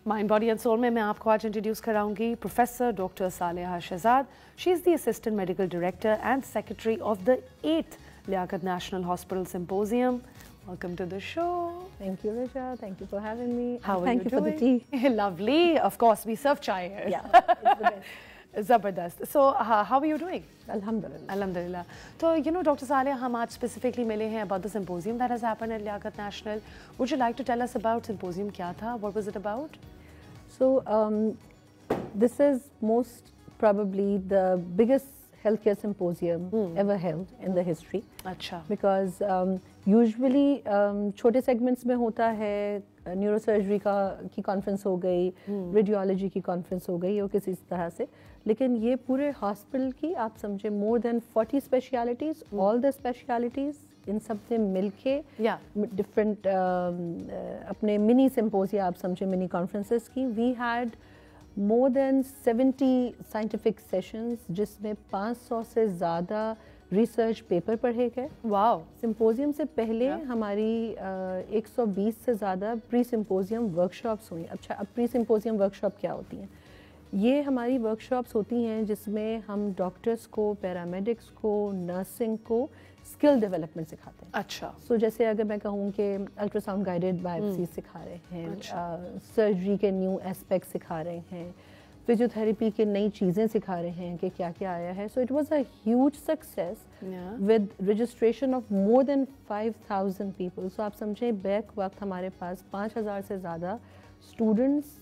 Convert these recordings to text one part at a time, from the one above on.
Mind body and soul में मैं आपको आज इंट्रोड्यूस कराऊंगी professor doctor Saleha Shahzad. She is the assistant medical director and secretary of the 8th Liaquat national hospital symposium. Welcome to the show. Thank you, Rija. Thank you for having me. How are Thank you you for the tea. Lovely. Of course, we serve chai here. Yeah, it's the best. Zabardast. So, how are you doing? Alhamdulillah. Alhamdulillah. So, Dr. Saleh, हम आज specifically मिले हैं about the symposium that has happened at Liaquat National. Would you like to tell us about symposium? क्या था? What was it about? So, this is most probably the biggest healthcare symposium ever held in the history. अच्छा. Because usually छोटे segments में होता है, neurosurgery की conference हो गई, रेडियोलॉजी की कॉन्फ्रेंस हो गई, और किसी तरह से, लेकिन ये पूरे हॉस्पिटल की आप समझे more than 40 specialities, all the specialities इन सब से मिलके डिफरेंट अपने मिनी सिम्पोजिया आप समझे, मिनी कॉन्फ्रेंसेस की। We had more than 70 scientific sessions जिसमें 500 से ज़्यादा रिसर्च पेपर पढ़े गए। वाओ। सिम्पोजियम से पहले हमारी 120 से ज़्यादा प्री सिम्पोजियम वर्कशॉप्स हुई। अच्छा, अब प्री सिम्पोजियम वर्कशॉप क्या होती हैं? ये हमारी वर्कशॉप्स होती हैं जिसमें हम डॉक्टर्स को, पैरामेडिक्स को, नर्सिंग को स्किल डेवलपमेंट सिखाते हैं। अच्छा। सो जैसे अगर मैं कहूँ कि अल्ट्रासाउंड गाइडेड बायोप्सी सिखा रहे हैं, सर्जरी के न्यू एस्पेक्ट सिखा रहे हैं, फिजियोथेरेपी के नई चीज़ें सिखा रहे हैं कि क्या क्या आया है। So it was a huge success with registration of more than 5000 people. So आप समझें बैक वक्त हमारे पास 5000 से ज़्यादा students,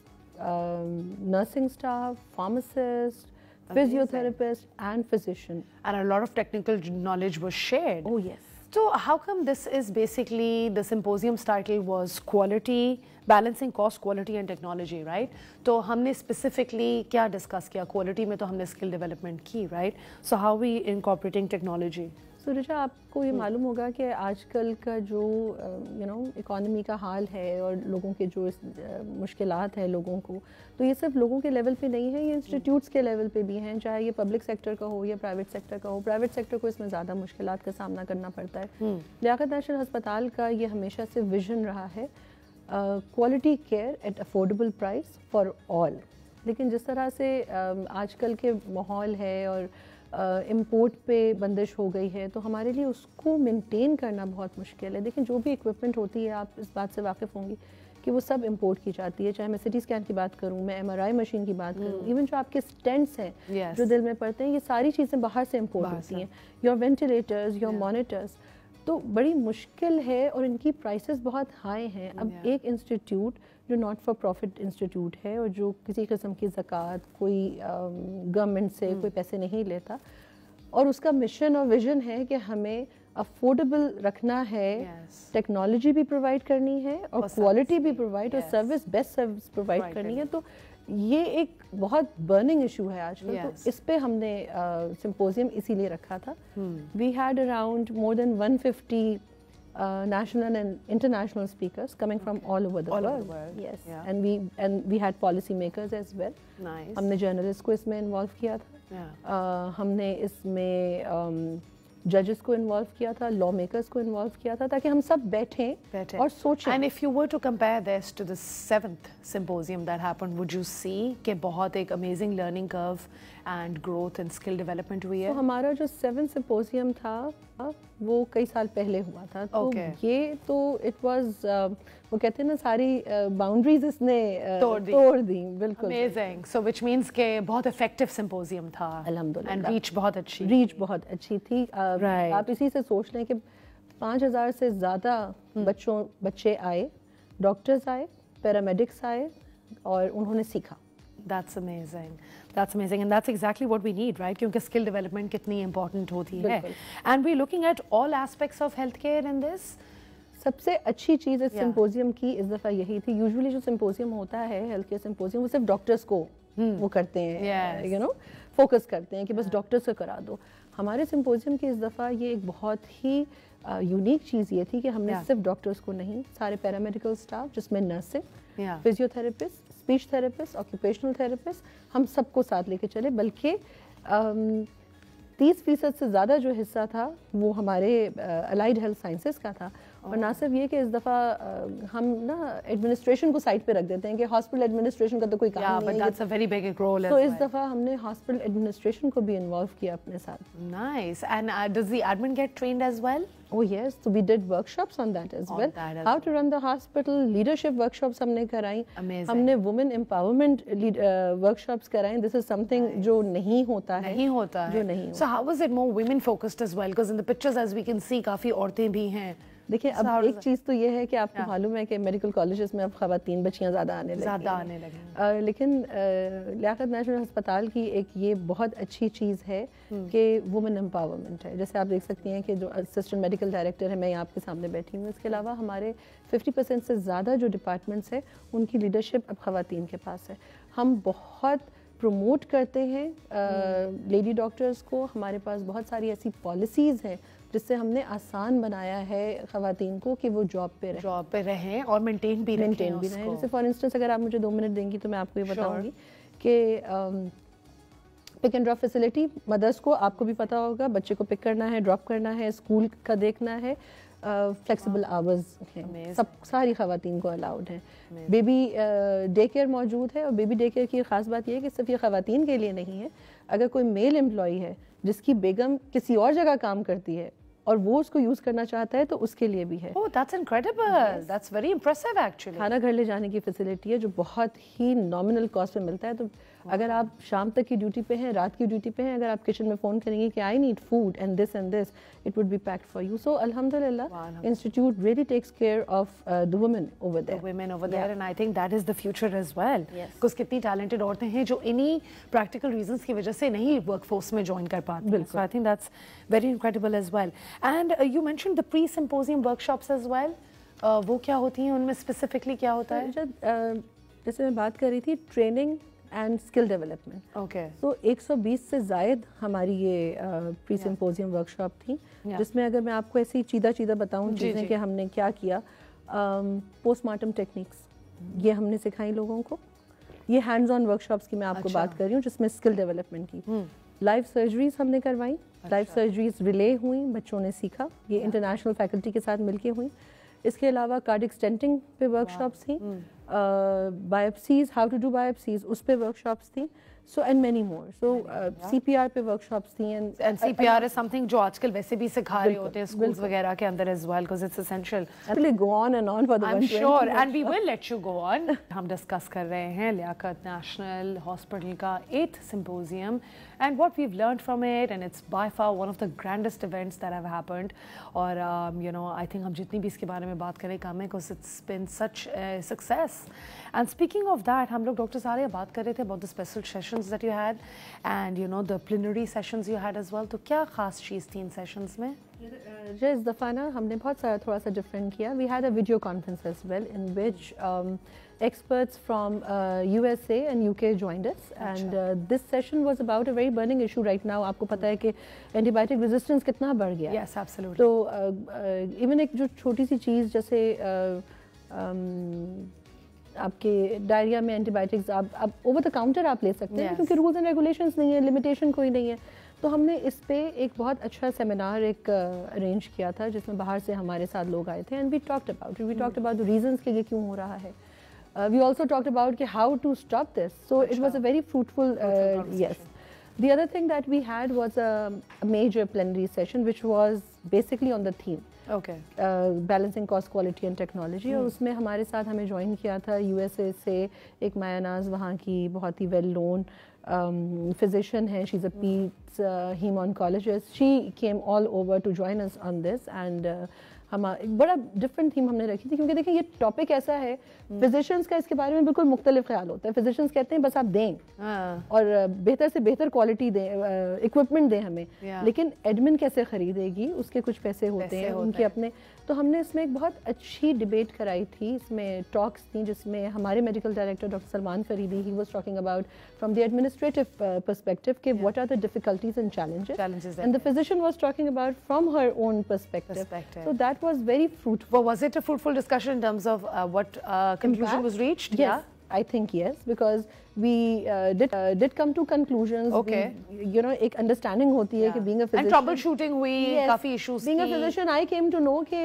nursing staff, pharmacist, physiotherapist and physician. And a lot of technical knowledge was shared. Oh yes. So how come this is basically, the symposium's title was quality, balancing cost, quality and technology, right? तो हमने specifically क्या discuss किया? Quality में तो हमने skill development की, right? So how we incorporating technology? So Richa, आपको ये मालूम होगा कि आजकल का जो इकोनॉमी का हाल है और लोगों के जो मुश्किलात है लोगों को, तो ये सिर्फ लोगों के लेवल पे नहीं है, ये इंस्टीट्यूट्स के लेवल पे भी हैं, चाहे ये पब्लिक सेक्टर का हो या प्राइवेट सेक्टर का हो। प्राइवेट सेक्टर को इसमें ज़्यादा मुश्किलात का सामना करना पड़ता है। लियाकत नेशनल अस्पताल का ये हमेशा से विजन रहा है, quality care at affordable price for all. लेकिन जिस तरह से आजकल के माहौल है और इम्पोर्ट पे बंदिश हो गई है, तो हमारे लिए उसको मेंटेन करना बहुत मुश्किल है। लेकिन जो भी इक्विपमेंट होती है, आप इस बात से वाकिफ़ होंगी कि वो सब इंपोर्ट की जाती है। चाहे मैं सिटी स्कैन की बात करूँ, मैं MRI मशीन की बात करूँ, इवन जो आपके स्टेंट्स हैं जो दिल में पड़ते हैं, ये सारी चीज़ें बाहर से इंपोर्ट होती हैं। योर वेंटिलेटर्स, योर मॉनिटर्स, तो बड़ी मुश्किल है और इनकी प्राइसेस बहुत हाई हैं। अब एक इंस्टीट्यूट जो नॉट फॉर प्रॉफिट इंस्टीट्यूट है और जो किसी किस्म की ज़कात, कोई गवर्नमेंट से कोई पैसे नहीं लेता, और उसका मिशन और विजन है कि हमें अफोर्डेबल रखना है, टेक्नोलॉजी भी प्रोवाइड करनी है और क्वालिटी भी प्रोवाइड और सर्विस, बेस्ट सर्विस प्रोवाइड करनी है। तो ये एक बहुत बर्निंग इशू है आजकल। तो इस पे हमने सिम्पोजियम इसीलिए रखा था। We had around more than 150 national and international speakers coming from all over the world. Yes, and we had policy makers as well. Nice. हमने journalists को इसमें involve किया था। हमने इसमें जजेस को इन्वॉल्व किया था, लॉ मेकर्स को इन्वॉल्व किया था, ताकि हम सब बैठें और सोचें। And if you were to compare this to the 7th symposium that happened, would you see कि बहुत एक amazing learning curve and growth and skill development हुई है? तो हमारा जो 7th symposium था वो कई साल पहले हुआ था। तो ये तो इट वाज, वो कहते हैं ना, सारी बाउंड्रीज इसने तोड़ दी। बिल्कुल अमेजिंग। सो व्हिच मींस के बहुत इफेक्टिव सिम्पोजियम था। अल्हम्दुलिल्लाह। एंड रीच बहुत अच्छी थी। आप इसी से सोच लें कि 5000 से ज़्यादा बच्चे आए, डॉक्टर्स आए, पैरामेडिक्स आए और उन्होंने सीखा। That's amazing. That's amazing, and that's exactly what we need, right? क्योंकि skill development कितनी important होती है। And we're looking at all aspects of healthcare in this. सबसे अच्छी चीज़ इस सिम्पोजियम की इस दफ़ा यही थी। यूजुअली जो सिम्पोजियम होता है, हेल्थ केयर सिम्पोजियम, वो सिर्फ डॉक्टर्स को वो करते हैं, फोकस करते हैं कि बस डॉक्टर्स को करा दो। हमारे सिम्पोजियम की इस दफ़ा ये एक बहुत ही यूनिक चीज़ ये थी कि हमने सिर्फ डॉक्टर्स को नहीं, सारे पैरामेडिकल स्टाफ जिसमें nursing, physiotherapist, speech therapist, occupational therapist, हम सबको साथ लेके चले। बल्कि 30% से ज़्यादा जो हिस्सा था वो हमारे अलाइड हेल्थ साइंसेस का था, और ना सिर्फ ये कि इस दफ़ा हम ना एडमिनिस्ट्रेशन को साइड पे रख देते हैं कि हॉस्पिटल एडमिनिस्ट्रेशन का तो कोई काम नहीं है, तो इस दफ़ा हमने हॉस्पिटल एडमिनिस्ट्रेशन को भी इन्वॉल्व किया अपने साथ. Nice. And does the admin get trained as well? Oh yes, so we did workshops on that as well. How to run the hospital, leadership workshops हमने कराई. Amazing. हमने women empowerment workshops कराई. This is something जो नहीं होता है. नहीं होता है. जो नहीं होता. So how was it more women focused as well? Because in the pictures as we can see काफी औरतें भी हैं. देखिए अब एक चीज़ तो ये है कि आपको मालूम है कि मेडिकल कॉलेजेस में अब ख़वातीन बच्चियाँ ज़्यादा आने लगी. लेकिन लियाकत नेशनल अस्पताल की एक ये बहुत अच्छी चीज़ है कि वुमेन एम्पावरमेंट है. जैसे आप देख सकती हैं कि जो असिस्टेंट मेडिकल डायरेक्टर है, मैं यहाँ आपके सामने बैठी हूँ, इसके अलावा हमारे 50% से ज़्यादा जो डिपार्टमेंट्स है उनकी लीडरशिप अब ख़वातीन के पास है. हम बहुत प्रमोट करते हैं लेडी डॉक्टर्स को. हमारे पास बहुत सारी ऐसी पॉलिसीज़ हैं जिससे हमने आसान बनाया है ख़वातीन को कि वो जॉब पे रहें और मेंटेन भी रहें. जैसे फॉर इंस्टेंस अगर आप मुझे 2 मिनट देंगी तो मैं आपको ये बताऊंगी कि pick and drop facility mothers को, आपको भी पता होगा, बच्चे को पिक करना है, ड्रॉप करना है, स्कूल का देखना है, फ्लेक्सिबल आवर्स हैं, सब सारी ख़वातीन को अलाउड है. बेबी डे केयर मौजूद है और बेबी डे केयर की ख़ास बात यह है कि सिर्फ ये ख़वातीन के लिए नहीं है. अगर कोई मेल एम्प्लॉई है जिसकी बेगम किसी और जगह काम करती है और वो उसको यूज करना चाहता है तो उसके लिए भी है. Oh, that's incredible. That's very impressive actually. खाना घर ले जाने की फैसिलिटी है जो बहुत ही नॉमिनल कॉस्ट पे मिलता है. तो अगर आप शाम तक की ड्यूटी पे हैं, रात की ड्यूटी पे हैं, अगर आप किचन में फ़ोन करेंगे कि I need food and this, it would be packed for you. So अल्हम्दुलिल्लाह institute really takes care of the women over there. The women over there, and I think that is the future as well. Because कितनी talented औरतें हैं जो इन्हीं practical reasons की वजह से नहीं workforce में join कर पाती हैं. So I think that's very incredible as well. And you mentioned the pre-symposium workshops as well. वो क्या होती हैं, उनमें specifically क्या होता है? जैसे मैं बात कर रही थी training and skill development. Okay. तो 120 से ज़ायद हमारी ये प्री सिम्पोजियम वर्कशॉप थी जिसमें अगर मैं आपको ऐसी चीदा बताऊं चीज़ें कि हमने क्या किया. पोस्टमार्टम टेक्निक्स ये हमने सिखाई लोगों को. ये हैंड्स ऑन वर्कशॉप्स की मैं आपको बात कर रही हूँ जिसमें स्किल डेवलपमेंट की. लाइव सर्जरीज हमने करवाई. लाइव सर्जरीज रिले हुई, बच्चों ने सीखा. ये इंटरनेशनल फैकल्टी के साथ मिलके हुई. इसके अलावा कार्डिक स्टेंटिंग पे वर्कशॉप्स थी. Biopsies, how to do biopsies, उस पे वर्कशॉप्स थी. So and many more. So CPR पे workshops थी and CPR is something जो आजकल वैसे भी सिखा रहे होते हैं schools वगैरह के अंदर as well because it's essential. Actually go on and on for the I'm sure and we will let you go on. हम discuss कर रहे हैं लियाकत नेशनल हॉस्पिटल का 8th symposium and what we've learned from it, and it's by far one of the grandest events that have happened. और you know I think हम जितनी भी इसके बारे में बात करें कम है because it's been such a success. And speaking of that, हम लोग डॉक्टर सारे बात कर रहे थे about the special sessions that you had and you know the plenary sessions you had as well. तो क्या खास चीज़ थी इन sessions में? इस दफ़ा ना हमने बहुत सारा थोड़ा सा डिफरेंट किया. We had a video conference as well in which experts from USA and UK joined us and this session was about a very burning issue right now. आपको पता है कि antibiotic resistance कितना बढ़ गया. Yes, absolutely. तो even एक जो छोटी सी चीज़ जैसे आपके डायरिया में एंटीबायोटिक्स आप ओवर द काउंटर आप ले सकते हैं क्योंकि रूल्स एंड रेगुलेशंस नहीं है, लिमिटेशन कोई नहीं है. तो हमने इस पे एक बहुत अच्छा सेमिनार एक अरेंज किया था जिसमें बाहर से हमारे साथ लोग आए थे and we talked about the reasons कि ये क्यों हो रहा है. वी ऑल्सो टॉक्ड अबाउट कि how to stop this. So it was a very fruitful yes. The other thing that we had was a major plenary session which was basically on the theme. Okay. Balancing cost, quality and technology. और उसमें हमारे साथ हमें join किया था USA से एक मायानाज, वहाँ की बहुत ही वेल नोन physician है. She's a peds hem-oncologist. She came all over to join us on this and हम एक बड़ा डिफरेंट थीम हमने रखी थी क्योंकि देखिए ये टॉपिक ऐसा है फिजिशियंस का इसके बारे में बिल्कुल मुख्तलिफ ख्याल होता है. फिजिशियंस कहते हैं बस आप दें और बेहतर से बेहतर क्वालिटी दें, इक्विपमेंट दें हमें, लेकिन एडमिन कैसे खरीदेगी उसके कुछ पैसे होते हैं उनके अपने. तो हमने इसमें एक बहुत अच्छी डिबेट कराई थी. इसमें टॉक्स थी जिसमें हमारे medical director doctor Salman Faridi he was talking about from the administrative perspective कि what are the difficulties and challenges and the physician was talking about from her own perspective. So that was very fruitful. Was it a fruitful discussion in terms of what conclusion was reached? Yes. I think yes, because we did come to conclusions. Okay. You know, एक understanding होती है कि being a physician. And troubleshooting हुई, काफी issues Being a physician, I came to know कि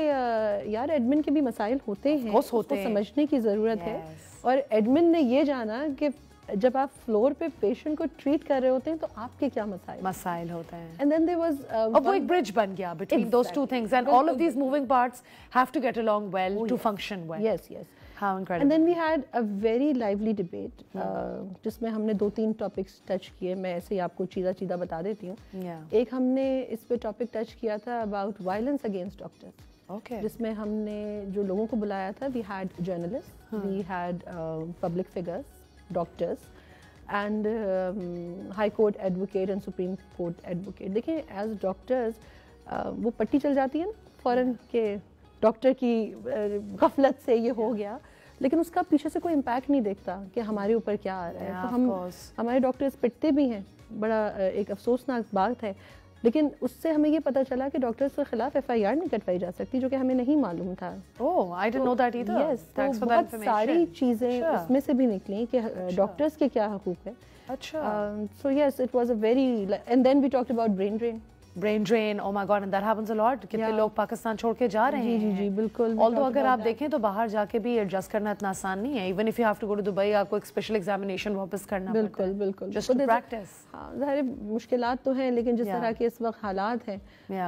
यार admin के भी मसाइल होते हैं, उसको समझने की ज़रूरत है. और एडमिन ने ये जाना कि जब आप फ्लोर पे पेशेंट को ट्रीट कर रहे होते हैं तो आपके क्या मसाइल होते हैं. एंड देन देयर वाज वो एक ब्रिज बन गया between those two things, and all of these moving parts have to get along well to function well. Yes. How incredible. And then we had a very lively debate जिसमें हमने 2-3 topics touch किए. मैं ऐसे ही आपको चीज़ा बता देती हूँ. एक हमने इस पे टॉपिक टच किया था about violence against doctors. Okay. जिसमें हमने जो लोगों को बुलाया था, we had journalist, we had public figures, doctors and high court advocate and supreme court advocate. देखिए एज डॉक्टर्स वो पट्टी चल जाती है ना फौरन के डॉक्टर की गफलत से ये हो गया, लेकिन उसका पीछे से कोई इम्पैक्ट नहीं देखता कि हमारे ऊपर क्या आ रहा है. तो हमारे डॉक्टर्स पिटते भी हैं, बड़ा एक अफसोसनाक बात है. लेकिन उससे हमें ये पता चला कि डॉक्टर्स के खिलाफ FIR नहीं कटवाई जा सकती, जो कि हमें नहीं मालूम था. Oh, I didn't know that either. Yes, तो बहुत सारी चीज़ें उसमें से भी निकली कि डॉक्टर्स के क्या हकूक़ है. अच्छा. So yes, it was a very, and then we talked about brain drain. Brain drain, oh my God, and that happens a lot. कितने लोग पाकिस्तान छोड़ के जा रहे हैं. जी बिल्कुल. Although अगर आप देखें तो बाहर जाके भी एडजस्ट करना इतना आसान नहीं है. Even if you have to go to Dubai, आपको एक स्पेशल एग्जामिनेशन वापस करना पड़ता है. बिल्कुल. Just to practice. हाँ, ज़ाहिर मुश्किलात तो हैं, लेकिन जिस तरह के इस वक्त हालात हैं,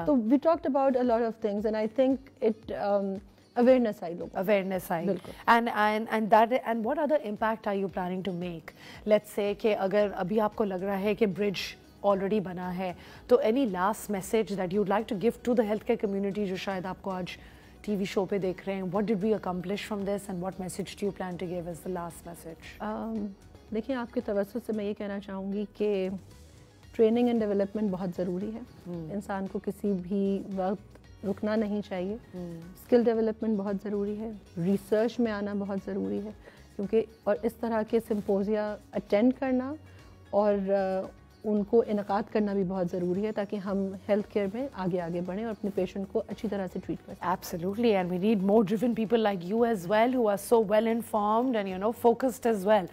तो we talked about a lot of things, and I think it awareness आई लोगों. Awareness I. And what other impact are you planning to make? Let's say कि अगर अभी आपको लग रहा है कि bridge ऑलरेडी बना है, तो any last message that you'd like to give to the health care community जो शायद आपको आज टीवी शो पे देख रहे हैं. What did we accomplish from this and what message do you plan to give as the last message? देखिए, आपके तवज्जुह से मैं ये कहना चाहूँगी कि ट्रेनिंग एंड डेवलपमेंट बहुत ज़रूरी है. इंसान को किसी भी वक्त रुकना नहीं चाहिए. स्किल डेवलपमेंट बहुत ज़रूरी है. रिसर्च में आना बहुत ज़रूरी है, क्योंकि और इस तरह के सिम्पोजिया अटेंड करना और उनको इनकाद करना भी बहुत ज़रूरी है, ताकि हम हेल्थ केयर में आगे बढ़ें और अपने पेशेंट को अच्छी तरह से ट्रीट करें. Absolutely, and we need more driven people like you as well, who are so well informed and focused as well.